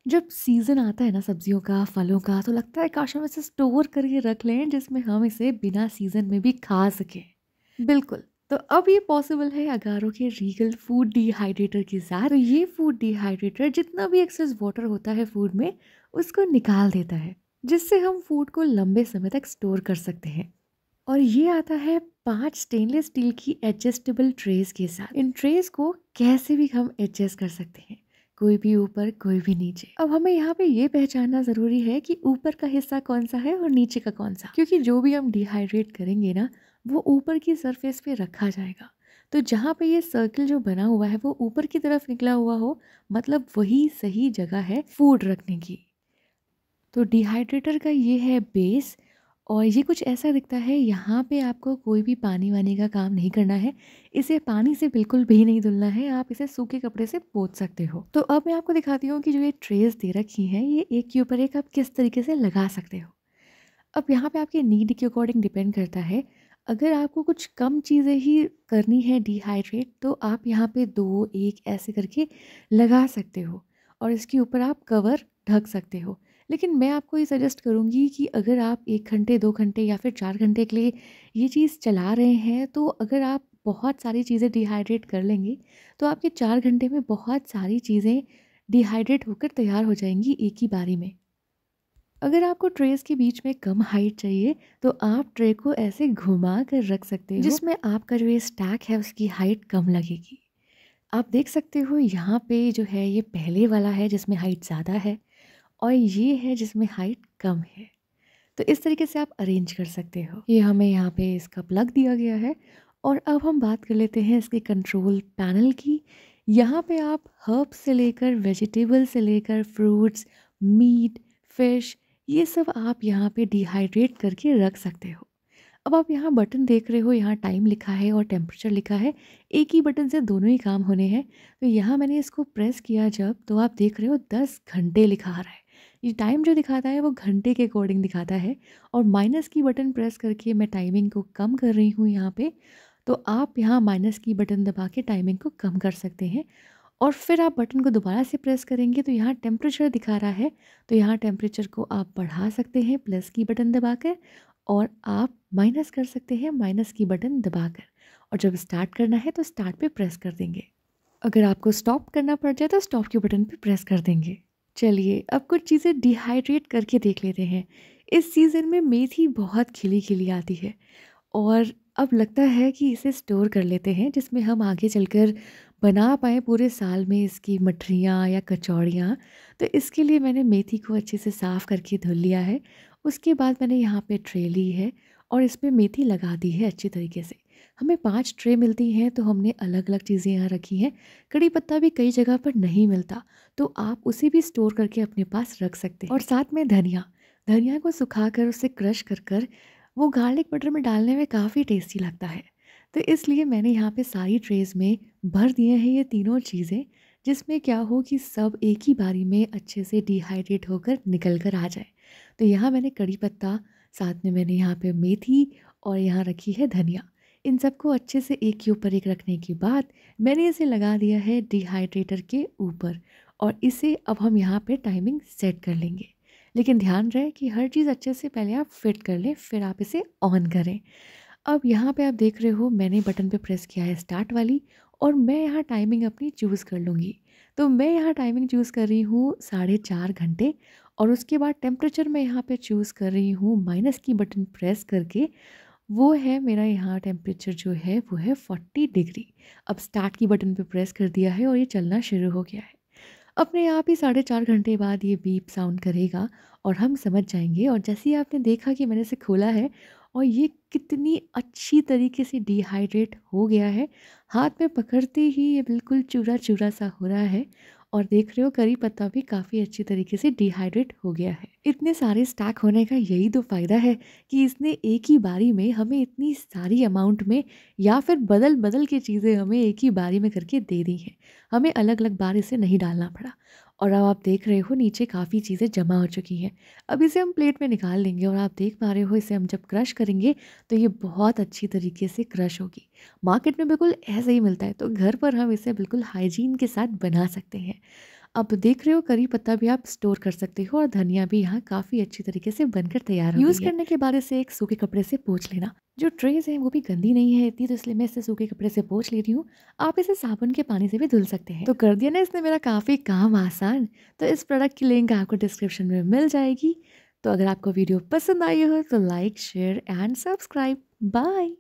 जब सीज़न आता है ना सब्जियों का, फलों का, तो लगता है काश हम इसे स्टोर करके रख लें जिसमें हम इसे बिना सीज़न में भी खा सकें। बिल्कुल, तो अब ये पॉसिबल है अगारो के रीगल फूड डिहाइड्रेटर के साथ। तो ये फूड डिहाइड्रेटर जितना भी एक्सेस वाटर होता है फूड में, उसको निकाल देता है, जिससे हम फूड को लंबे समय तक स्टोर कर सकते हैं। और ये आता है 5 स्टेनलेस स्टील की एडजस्टेबल ट्रेस के साथ। इन ट्रेस को कैसे भी हम एडजस्ट कर सकते हैं, कोई भी ऊपर कोई भी नीचे। अब हमें यहाँ पे ये पहचानना ज़रूरी है कि ऊपर का हिस्सा कौन सा है और नीचे का कौन सा, क्योंकि जो भी हम डिहाइड्रेट करेंगे ना वो ऊपर की सरफेस पे रखा जाएगा। तो जहाँ पे ये सर्कल जो बना हुआ है वो ऊपर की तरफ निकला हुआ हो, मतलब वही सही जगह है फूड रखने की। तो डिहाइड्रेटर का ये है बेस, और ये कुछ ऐसा दिखता है। यहाँ पे आपको कोई भी पानी वानी का काम नहीं करना है, इसे पानी से बिल्कुल भी नहीं धुलना है, आप इसे सूखे कपड़े से पोंछ सकते हो। तो अब मैं आपको दिखाती हूँ कि जो ये ट्रेस दे रखी हैं ये एक के ऊपर एक आप किस तरीके से लगा सकते हो। अब यहाँ पे आपके नीड के अकॉर्डिंग डिपेंड करता है। अगर आपको कुछ कम चीज़ें ही करनी है डिहाइड्रेट, तो आप यहाँ पे 2 1 ऐसे करके लगा सकते हो और इसके ऊपर आप कवर ढक सकते हो। लेकिन मैं आपको ये सजेस्ट करूँगी कि अगर आप 1 घंटे 2 घंटे या फिर 4 घंटे के लिए ये चीज़ चला रहे हैं, तो अगर आप बहुत सारी चीज़ें डिहाइड्रेट कर लेंगे, तो आपके 4 घंटे में बहुत सारी चीज़ें डिहाइड्रेट होकर तैयार हो जाएँगी एक ही बारी में। अगर आपको ट्रेस के बीच में कम हाइट चाहिए, तो आप ट्रे को ऐसे घुमा कर रख सकते हो जिसमें आपका जो ये स्टैक है उसकी हाइट कम लगेगी। आप देख सकते हो यहाँ पे जो है ये पहले वाला है जिसमें हाइट ज़्यादा है, और ये है जिसमें हाइट कम है। तो इस तरीके से आप अरेंज कर सकते हो। ये हमें यहाँ पे इसका प्लग दिया गया है। और अब हम बात कर लेते हैं इसके कंट्रोल पैनल की। यहाँ पे आप हर्ब्स से लेकर वेजिटेबल से लेकर फ्रूट्स, मीट, फिश, ये सब आप यहाँ पे डिहाइड्रेट करके रख सकते हो। अब आप यहाँ बटन देख रहे हो, यहाँ टाइम लिखा है और टेम्परेचर लिखा है। एक ही बटन से दोनों ही काम होने हैं। तो यहाँ मैंने इसको प्रेस किया जब, तो आप देख रहे हो 10 घंटे लिखा आ रहा है। ये टाइम जो दिखाता है वो घंटे के अकॉर्डिंग दिखाता है। और माइनस की बटन प्रेस करके मैं टाइमिंग को कम कर रही हूँ यहाँ पे। तो आप यहाँ माइनस की बटन दबा के टाइमिंग को कम कर सकते हैं। और फिर आप बटन को दोबारा से प्रेस करेंगे तो यहाँ टेम्परेचर दिखा रहा है, तो यहाँ टेम्परेचर को आप बढ़ा सकते हैं प्लस की बटन दबाकर, और आप माइनस कर सकते हैं माइनस की बटन दबाकर। और जब स्टार्ट करना है तो स्टार्ट पे प्रेस कर देंगे। अगर आपको स्टॉप करना पड़ जाए तो स्टॉप के बटन पे प्रेस कर देंगे। चलिए अब कुछ चीज़ें डिहाइड्रेट करके देख लेते हैं। इस सीज़न में मेथी बहुत खिली खिली आती है, और अब लगता है कि इसे स्टोर कर लेते हैं जिसमें हम आगे चलकर बना पाएँ पूरे साल में इसकी मठरियाँ या कचौड़ियाँ। तो इसके लिए मैंने मेथी को अच्छे से साफ़ करके धुल लिया है। उसके बाद मैंने यहाँ पे ट्रे ली है और इसमें मेथी लगा दी है अच्छी तरीके से। हमें 5 ट्रे मिलती हैं तो हमने अलग-अलग चीज़ें यहाँ रखी हैं। कड़ी पत्ता भी कई जगह पर नहीं मिलता, तो आप उसे भी स्टोर करके अपने पास रख सकते हैं। और साथ में धनिया, धनिया को सुखाकर उसे क्रश कर कर वो गार्लिक बटर में डालने में काफ़ी टेस्टी लगता है। तो इसलिए मैंने यहाँ पे सारी ट्रेज़ में भर दिए हैं ये तीनों चीज़ें, जिसमें क्या हो कि सब एक ही बारी में अच्छे से डिहाइड्रेट होकर निकल कर आ जाए। तो यहाँ मैंने कड़ी पत्ता, साथ में मैंने यहाँ पे मेथी और यहाँ रखी है धनिया। इन सबको अच्छे से एक के ऊपर एक रखने के बाद मैंने इसे लगा दिया है डिहाइड्रेटर के ऊपर, और इसे अब हम यहाँ पे टाइमिंग सेट कर लेंगे। लेकिन ध्यान रहे कि हर चीज़ अच्छे से पहले आप फिट कर लें, फिर आप इसे ऑन करें। अब यहाँ पे आप देख रहे हो मैंने बटन पे प्रेस किया है स्टार्ट वाली, और मैं यहाँ टाइमिंग अपनी चूज़ कर लूँगी। तो मैं यहाँ टाइमिंग चूज़ कर रही हूँ 4.5 घंटे, और उसके बाद टेम्परेचर मैं यहाँ पे चूज़ कर रही हूँ माइनस की बटन प्रेस करके। वो है मेरा यहाँ टेम्परेचर जो है वो है 40 डिग्री। अब स्टार्ट की बटन पे प्रेस कर दिया है और ये चलना शुरू हो गया है। अपने आप ही 4.5 घंटे बाद ये बीप साउंड करेगा और हम समझ जाएँगे। और जैसे ही आपने देखा कि मैंने इसे खोला है और ये कितनी अच्छी तरीके से डिहाइड्रेट हो गया है, हाथ में पकड़ते ही ये बिल्कुल चूरा-चूरा सा हो रहा है। और देख रहे हो करी पत्ता भी काफ़ी अच्छी तरीके से डिहाइड्रेट हो गया है। इतने सारे स्टैक होने का यही तो फ़ायदा है कि इसने एक ही बारी में हमें इतनी सारी अमाउंट में, या फिर बदल-बदल के चीज़ें हमें एक ही बारी में करके दे दी हैं। हमें अलग-अलग बार इसे नहीं डालना पड़ा। और अब आप देख रहे हो नीचे काफ़ी चीज़ें जमा हो चुकी हैं। अब इसे हम प्लेट में निकाल लेंगे, और आप देख पा रहे हो इसे हम जब क्रश करेंगे तो ये बहुत अच्छी तरीके से क्रश होगी। मार्केट में बिल्कुल ऐसे ही मिलता है, तो घर पर हम इसे बिल्कुल हाइजीन के साथ बना सकते हैं। अब देख रहे हो करी पत्ता भी आप स्टोर कर सकते हो और धनिया भी यहाँ काफ़ी अच्छी तरीके से बनकर तैयार हो गई है। यूज़ करने के बाद इसे एक सूखे कपड़े से पोंछ लेना। जो ट्रेज़ हैं वो भी गंदी नहीं है इतनी, तो इसलिए मैं इसे सूखे कपड़े से पोंछ ले रही हूँ। आप इसे साबुन के पानी से भी धुल सकते हैं। तो कर दिया ना इसने मेरा काफ़ी काम आसान। तो इस प्रोडक्ट की लिंक आपको डिस्क्रिप्शन में मिल जाएगी। तो अगर आपको वीडियो पसंद आई हो तो like, share and subscribe. Bye.